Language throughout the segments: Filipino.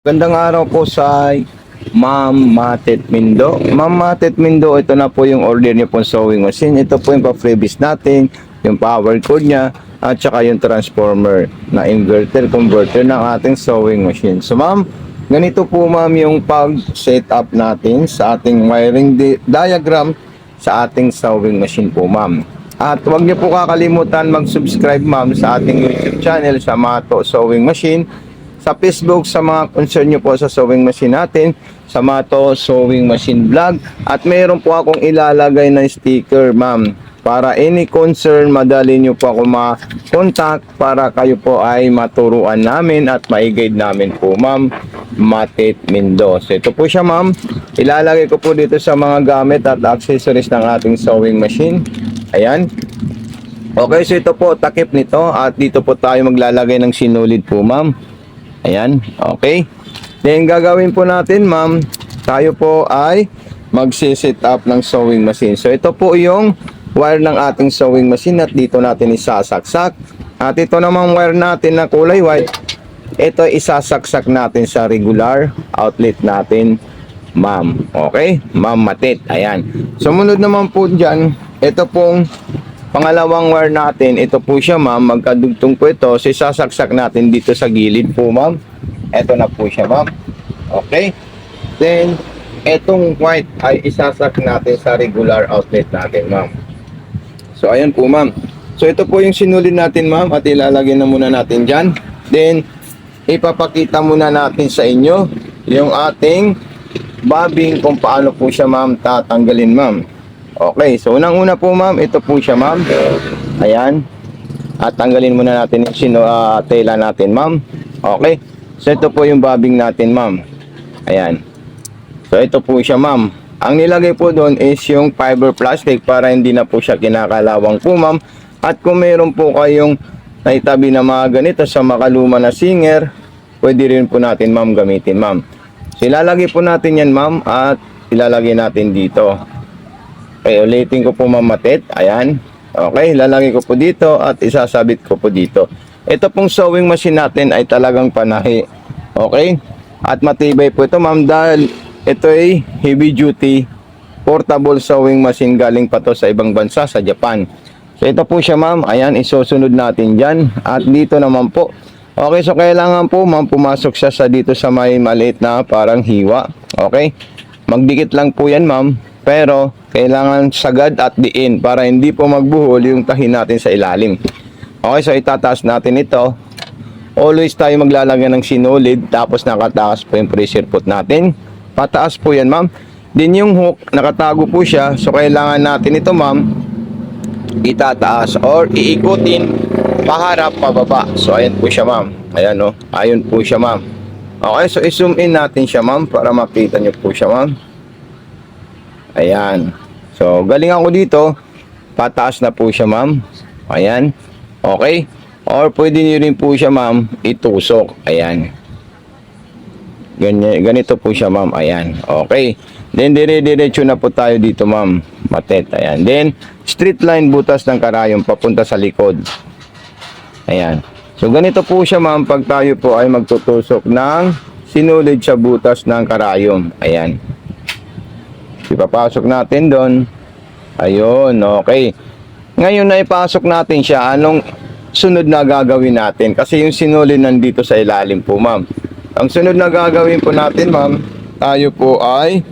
Gandang araw po sa Ma'am Matet Mindo. Ma'am Matet Mindo, ito na po yung order niyo pong sewing machine. Ito po yung pa-freebies natin, yung power cord niya, at saka yung transformer na inverter converter ng ating sewing machine. So ma'am, ganito po ma'am yung pag-set up natin sa ating wiring diagram sa ating sewing machine po ma'am. At huwag niyo po kakalimutan mag-subscribe ma'am sa ating YouTube channel sa Mato Sewing Machine, sa Facebook sa mga concern nyo po sa sewing machine natin, sa Mato Sewing Machine Vlog, at meron po akong ilalagay na sticker ma'am para any concern madali nyo po ako ma-contact para kayo po ay maturuan namin at ma-guide namin po ma'am Matet Mindo. So ito po siya ma'am, ilalagay ko po dito sa mga gamit at accessories ng ating sewing machine. Ayan. Okay, so ito po takip nito at dito po tayo maglalagay ng sinulid po ma'am. Ayan, okay. Then gagawin po natin ma'am, tayo po ay magsi-set up ng sewing machine. So ito po yung wire ng ating sewing machine at dito natin isasaksak. At ito namang wire natin na kulay white, ito isasaksak natin sa regular outlet natin ma'am. Okay, ma'am Matet. Ayan. Sumunod naman po dyan, ito pong pangalawang wire natin, ito po siya ma'am, magkadugtong po ito. So isasaksak natin dito sa gilid po ma'am. Ito na po siya ma'am. Okay. Then, etong white ay isasak natin sa regular outlet natin ma'am. So ayan po ma'am. So ito po yung sinulid natin ma'am at ilalagay na muna natin dyan. Then, ipapakita muna natin sa inyo yung ating bobbing kung paano po siya ma'am tatanggalin ma'am. Okay, so unang-una po ma'am, ito po siya ma'am. Ayan. At tanggalin muna natin yung tela natin ma'am. Okay. So ito po yung bobbing natin ma'am. Ayan. So ito po siya ma'am. Ang nilagay po doon is yung fiber plastic para hindi na po siya kinakalawang po ma'am. At kung meron po kayong naitabi na mga ganito sa makaluma na singer, pwede rin po natin ma'am gamitin ma'am. So ilalagay po natin yan ma'am at ilalagay natin dito. Okay, ulitin ko po ma'am Matet. Ayan. Okay, lalagay ko po dito at isasabit ko po dito. Ito pong sewing machine natin ay talagang panahi. Okay? At matibay po ito ma'am dahil ito ay heavy duty portable sewing machine, galing pa to sa ibang bansa, sa Japan. So ito po siya ma'am. Ayan, isusunod natin dyan. At dito naman po. Okay, so kailangan po ma'am pumasok siya sa dito sa may maliit na parang hiwa. Okay? Magdikit lang po yan ma'am. Pero kailangan sagad at diin para hindi po magbuhol yung tahi natin sa ilalim. Okay, so itataas natin ito. Always tayo maglalagay ng sinulid, tapos nakataas po yung pressure foot natin. Pataas po yan ma'am. Din yung hook, nakatago po siya. So kailangan natin ito ma'am itataas or iikutin paharap pababa. So ayan po siya ma'am. Ayan o, ayun po siya ma'am. Okay, so i-zoom in natin siya ma'am para makita nyo po siya ma'am. Ayan. So, galing ako dito. Pataas na po siya, ma'am. Ayan. Okay. Or pwede nyo rin po siya, ma'am, itusok. Ayan. Ganito po siya, ma'am. Ayan. Okay. Then, dire-diretso na po tayo dito, ma'am. Matet. Ayan. Then, straight line butas ng karayom papunta sa likod. Ayan. So, ganito po siya, ma'am, pag tayo po ay magtutusok ng sinulid sa butas ng karayom. Ayan. Ipapasok natin doon. Ayun, okay. Ngayon na ipasok natin siya, anong sunod na gagawin natin? Kasi yung sinulid nandito sa ilalim po, ma'am. Ang sunod na gagawin po natin, ma'am, tayo po ay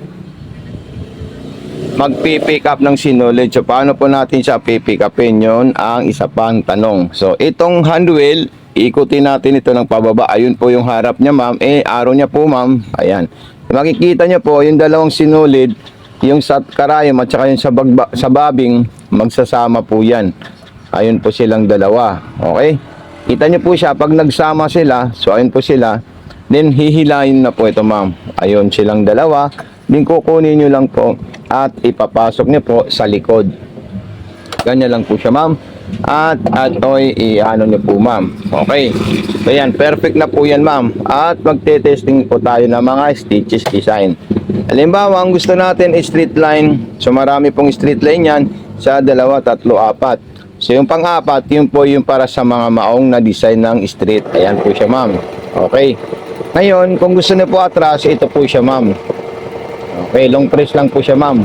magpipick up ng sinulid. So, paano po natin siya pipick upin? Yun ang isa pang tanong. So, itong hand wheel, ikutin natin ito ng pababa. Ayun po yung harap niya, ma'am. Araw niya po, ma'am. Ayan. Makikita niyo po, yung dalawang sinulid, yung sa karayom at saka yung sa bobbing, magsasama po yan. Ayun po silang dalawa. Okay? Kita nyo po siya, pag nagsama sila, so ayun po sila, then hihilayin na po ito ma'am. Ayun silang dalawa. Then kukunin nyo lang po at ipapasok nyo po sa likod. Ganyan lang po siya ma'am. At oy, i-ano nyo po ma'am. Okay? So yan, perfect na po yan ma'am. At magte-testing po tayo ng mga stitches design. Halimbawa, ang gusto natin is straight line. So marami pong straight line yan sa 2, 3, 4. So yung pang-apat, yun po yung para sa mga maong na design ng straight. Ayan po siya ma'am. Okay. Ngayon, kung gusto niyo po atras, ito po siya, ma'am. Okay, long press lang po siya, ma'am.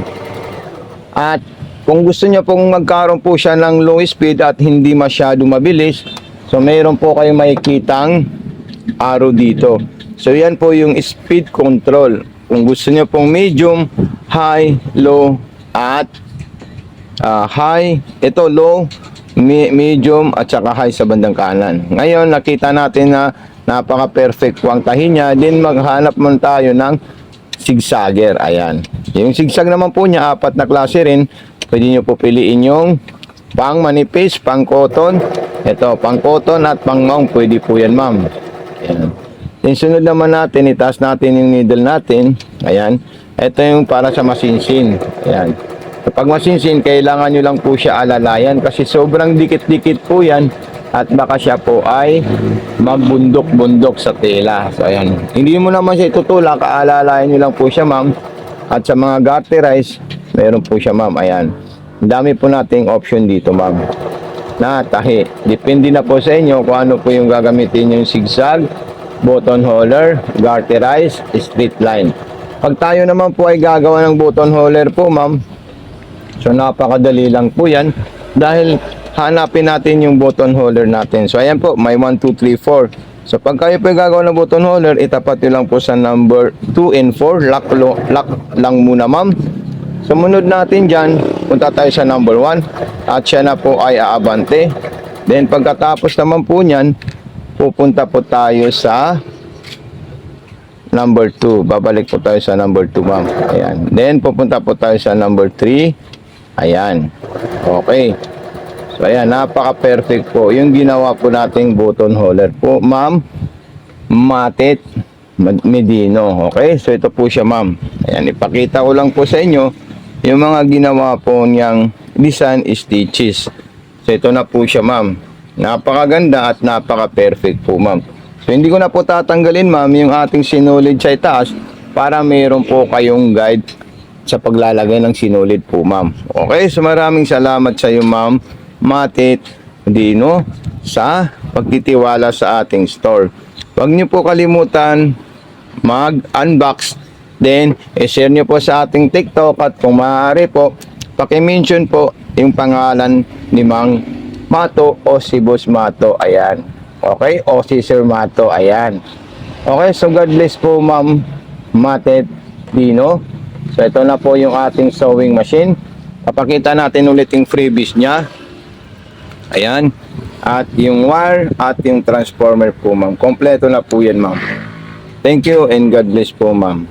At kung gusto niyo pong magkaroon po siya ng low speed at hindi masyado mabilis, so mayroon po kayong makikitang arrow dito. So yan po yung speed control. Kung gusto niyo pong medium, high, low, at high, ito low, medium, at saka high sa bandang kanan. Ngayon, nakita natin na napaka-perfect po ang tahi niya. Then maghanap man tayo ng zigzagger. Ayan. Yung zigzag naman po niya, 4 na klase rin. Pwede nyo po piliin yung pang manipis, pang cotton. Ito, pang cotton at pang maong. Pwede po yan, ma'am. Ayan. Then sunod naman natin, itaas natin yung needle natin. Ayan. Ito yung para sa masinsin. Ayan. Kapag masinsin, kailangan nyo lang po siya alalayan kasi sobrang dikit-dikit po yan at baka siya po ay magbundok-bundok sa tela. So, ayan. Hindi mo naman siya itutulak, aalalayan nyo lang po siya, ma'am. At sa mga garterize, meron po siya, ma'am. Ayan. Ang dami po nating option dito, ma'am. Na tahi. Depende na po sa inyo kung ano po yung gagamitin yung zigzag, button holer, garterize, straight line. Pag tayo naman po ay gagawa ng button holer po, ma'am, so napakadali lang po yan dahil hanapin natin yung button holder natin. So ayan po, may 1, 2, 3, 4. So pag kayo po gagawa ng button holder, itapat nyo lang po sa number 2 and 4. Lock lang muna, ma'am. Sumunod natin dyan, punta tayo sa number 1 at siya na po ay aabante. Then pagkatapos naman po nyan, pupunta po tayo sa number 2. Babalik po tayo sa number 2, ma'am. Ayan. Then pupunta po tayo sa number 3. Ayan. Okay. So ayan, napaka-perfect po yung ginawa po nating button holder po, ma'am. Matet Medino. Okay? So ito po siya, ma'am. Ayan, ipakita ko lang po sa inyo yung mga ginawa po niyang design stitches. So ito na po siya, ma'am. Napakaganda at napaka-perfect po, ma'am. So hindi ko na po tatanggalin, ma'am, yung ating sinulid sa itaas para mayroon po kayong guide sa paglalagay ng sinulid po, ma'am. Okay, so maraming salamat sa iyo, ma'am Matet Medino, sa pagtitiwala sa ating store. Huwag niyo po kalimutan mag-unbox, then i-share niyo po sa ating TikTok at kung maaari po, paki-mention po yung pangalan ni Mang Mato o si Boss Mato. Ayan. Okay, o si Sir Mato. Ayan. Okay, so God bless po, ma'am Matet Medino. So ito na po yung ating sewing machine. Papakita natin ulit yung freebies niya. Ayan. At yung wire at yung transformer po, ma'am. Kompleto na po yan, ma'am. Thank you and God bless po, ma'am.